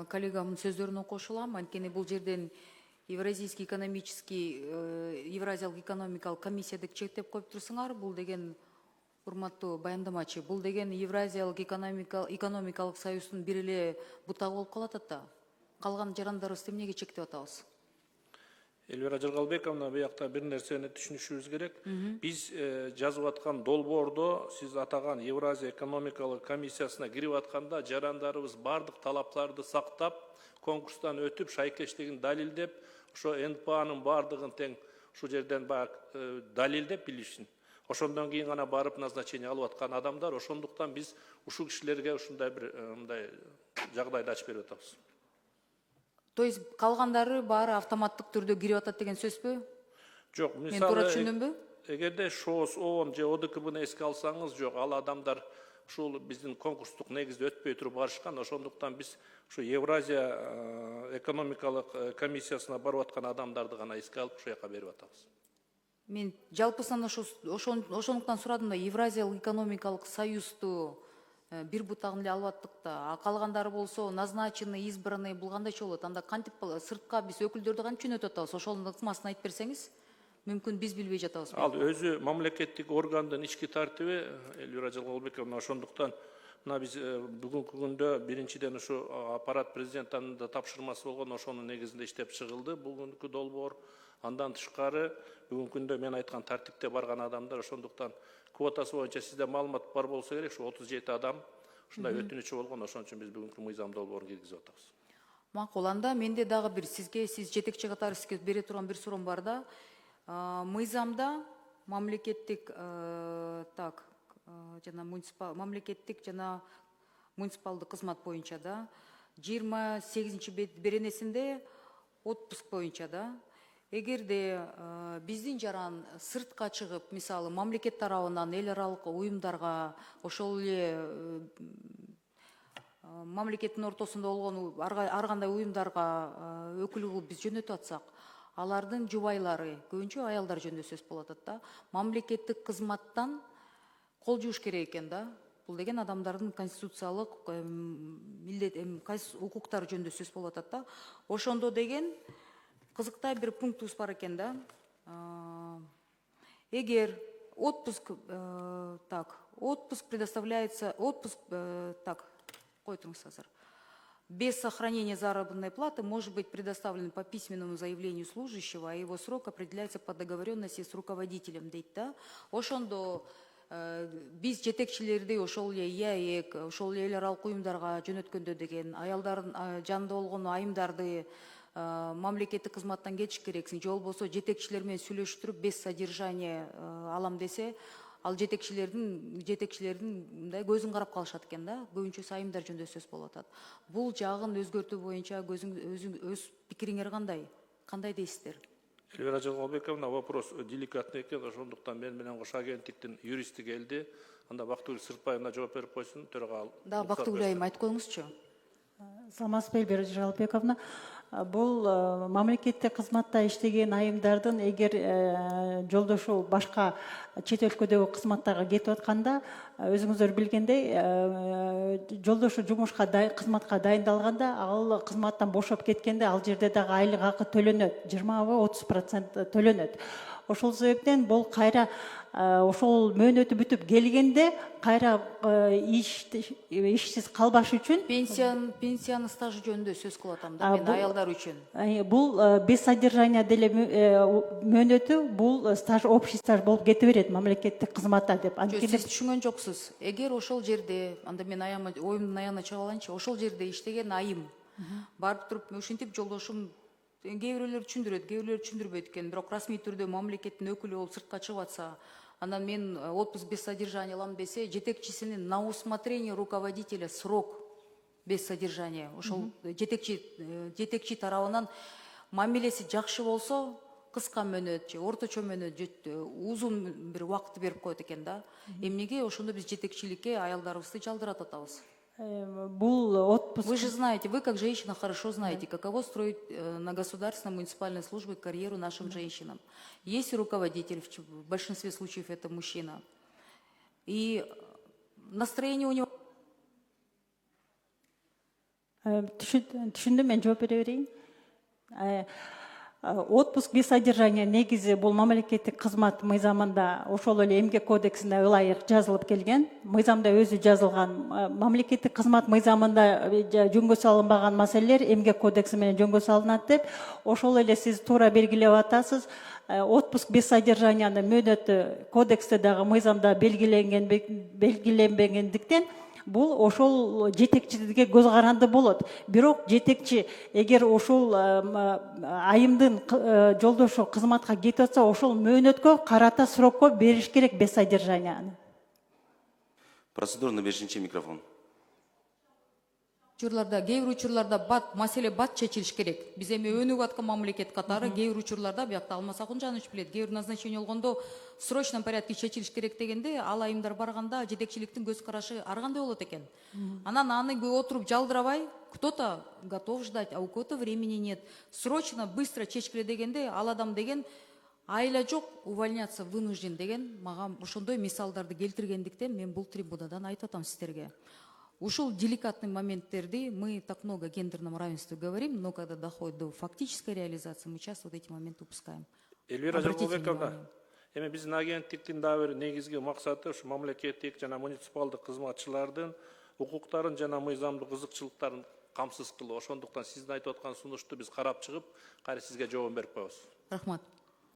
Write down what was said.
коллегамдын сөздөрүнө кошулам. Анткени бул жерден Евразийский экономический, Евразиялык экономикалык комиссия деп чектеп коюп турсуңар. Бул деген, урматтуу баяндамачы, бул деген Евразиялык экономикалык союздун бир эле бутагы болуп калат ата. Калган жарандарыбызды эмнеге чектеп атабыз? Элвира Жаргалбековна, буякта бир нерсени түшүнүшүбүз керек. Биз жазып аткан долбоордо сиз атаган Евразия экономикалык комиссиясына кирип атканда жарандарыбыз бардык талаптарды сактап, конкурстан өтүп, шайкештигин далилдеп, ошо НПАнын бардыгын тең ушул жерден далилдеп билишин. Ошондон кийин гана барып назначение алып аткан адамдар, ошондуктан биз ушул кишилерге ушундай бир мындай жагдайды ачып берип атабыз. То есть калгандары баары автоматтык түрдө кирип атат деген сөзбү? Жок, Мен туура мисалы түшүндүмбү? эгерде ШОС, ООН же ОДКБны эске алсаңыз, жок, ал адамдар ушул биздин конкурстук негизде өтпөй туруп барышкан. Ошондуктан биз ушу Евразия экономикалык комиссиясына барып аткан адамдарды гана эске алып ушул жака берип атабыз. Мен жалпысынан ошондуктан сурадым да, Евразиялык экономикалык союзду бир бутагын эле алып аттык да, калгандары болсо назначенный, избранный бул кандайча болот? Анда кантип сыртка биз өкүлдөрдү кантип жөнөтүп атабыз? Ошонун ыкмасын айтып берсеңиз, мүмкүн биз билбей жатабыз. Ал өзү мамлекеттик органдын ички тартиби, Элвира Жалгалбековна, ошондуктан мына биз бүгүнкү күндө биринчиден ушу аппарат президенттин да тапшырмасы болгон, ошонун негизинде иштеп чыгылды бүгүнкү долбоор. Андан тышкары бүгүнкү күндө мен айткан тартипте барган адамдар, ошондуктан квотасы боюнча сизде маалымат бар болсо керек, ушу 37 адам ушундай өтүнүчү болгон, ошон үчүн биз бүгүнкү мыйзам долбоорун киргизип атабыз. Макул, анда менде дагы бир сизге, сиз жетекчи катары сизге бере турган бир суроом бар да. Мыйзамда мамлекеттик жана мамлекеттик жана муниципалдык кызмат боюнча да 28 беренесинде отпуск боюнча да, эгерде биздин жаран сыртка чыгып, мисалы мамлекет тарабынан эл аралык уюмдарга, ошол эле мамлекеттин ортосунда болгон ар кандай уюмдарга өкүл кылып биз жөнөтүп атсак, алардын жубайлары, көбүнчө аялдар жөнүндө сөз болуп атат да, мамлекеттик кызматтан кол жууш керек экен да. Бул деген адамдардын конституциялык укуктары жөнүндө сөз болуп атат да. Ошондо деген кызыктай бир пунктубуз бар экен да. Эгер отпуск предоставляется, кой туруңуз азыр. Без сохранения заработной платы может быть предоставлен по письменному заявлению служащего, а его срок определяется по договоренности с руководителем, дейт да. Ошондо биз жетекчилерди ошол эле ИАЭК, ошол эле эл аралык уюмдарга жөнөткөндө деген аялдардын жанында болгон айымдарды мамлекеттик кызматтан кетиш керексиң, же болбосо жетекчилер менен сүйлөшүп без содержания алам десе, ал жетекчилердин мындай көзүн карап калышат экен да. Көбүнчөсү айымдар жөнүндө сөз болуп атат. Бул жагын өзгөртүү боюнча өз пикириңер кандай? Кандай дейсиздер? Элвира Жалгалбековна, вопрос деликатный экен, ошондуктан мен менен кош агенттиктин юристи келди. Анда Бактыгүл Сыртбаевна жооп берип койсун, төрага. Да, Бактыгүл айым, айтып коюңузчу. Саламатсызбы, Элвира Жалгалбековна. Бул мамлекеттик кызматта иштеген айымдардын эгер жолдошу башка чет өлкөдөгү кызматтарга кетип атканда, өзүңүздөр билгендей, жолдошу жумушка кызматка дайындалганда, ал кызматтан бошоп кеткенде, ал жерде дагы айлык акы төлөнөт, 20–30% төлөнөт. Ошол себептен бул кайра ошол мөөнөтү бүтүп келгенде кайра ишсиз калбаш үчүн пенсиянын стажы жөнүндө сөз кылып атам да мен, аялдар үчүн. Бул без содержания деле мөөнөтү, бул стаж, общий стаж болуп кете берет мамлекеттик кызматта деп. Сиз түшүнгөн жоксуз. Эгер ошол жерде, анда мен оюмдун аягына чыга алайынчы, ошол жерде иштеген айым барып туруп ушинтип жолдошум, кээ бирөөлөр түшүндүрөт, кээ бирөөлөр түшүндүрбөйт экен, бирок расмий түрдө мамлекеттин өкүлү болуп сыртка чыгып атса, анан мен отпуск без содержания алам десе, жетекчисинин на усмотрение руководителя срок без содержания. Ошол жетекчи тарабынан мамилеси жакшы болсо, кыска мөөнөт же орточо мөөнөт же узун бир убакытты берип коет экен да. Эмнеге ошондо биз жетекчиликке аялдарыбызды жалдырап атабыз? Бул отпуск. Вы же знаете, вы как женщина хорошо знаете, каково строить на государственной муниципальной службе карьеру нашим женщинам. Есть руководитель, в большинстве случаев это мужчина. И настроение у него... Түшүндүм, мен жооп бере берейин. Отпуск без содержания негизи бул мамлекеттик кызмат мыйзамында ошол эле эмгек кодексине ылайык жазылып келген. Мыйзамда өзү жазылган. Мамлекеттик кызмат мыйзамында жөнгө салынбаган маселелер эмгек кодекси менен жөнгө салынат деп, ошол эле сиз туура белгилеп атасыз. Отпуск без содержанияны мөөнөтү кодексте дагы мыйзамда белгиленбегендиктен бул ошол жетекчиликке көз каранды болот. Бирок жетекчи эгер ошол айымдын жолдошу кызматка кетип атса, ошол мөөнөткө карата срокко бериш керек без содержанияны. Процедурный 5-ші микрофон. Учурларда, кээ бир учурларда маселе бат чечилиш керек. Биз эми өнүгүп аткан мамлекет катары кээ бир учурларда, биякта Алмаз Акунжанович билет, кээ бир назначение болгондо срочном порядке чечилиш керек дегенде, ал айымдар барганда жетекчиликтин көз карашы ар кандай болот экен. Анан аны отуруп жалдырабай, кто-то готов ждать, а у кого-то времени нет. Срочно, быстро чечкиле дегенде, ал адам деген айла жок, увольняться вынужден деген, мага ошондой мисалдарды келтиргендиктен мен бул трибунадан айтып атам сиздерге. Ушул деликатный моменттерди, мы так много о гендерном равенстве говорим, но когда доходит до фактической реализации, мы часто вот эти моменты упускаем. Эльвира Жаргалбековна, эми биздин агенттиктин дагы бир негизги максаты ушу мамлекеттик жана муниципалдык кызматчылардын укуктарын жана мыйзамдык кызыкчылыктарын камсыз кылуу. Ошондуктан сиздин айтып аткан сунушту биз карап чыгып, кайра сизге жооп берип коебуз. Рахмат.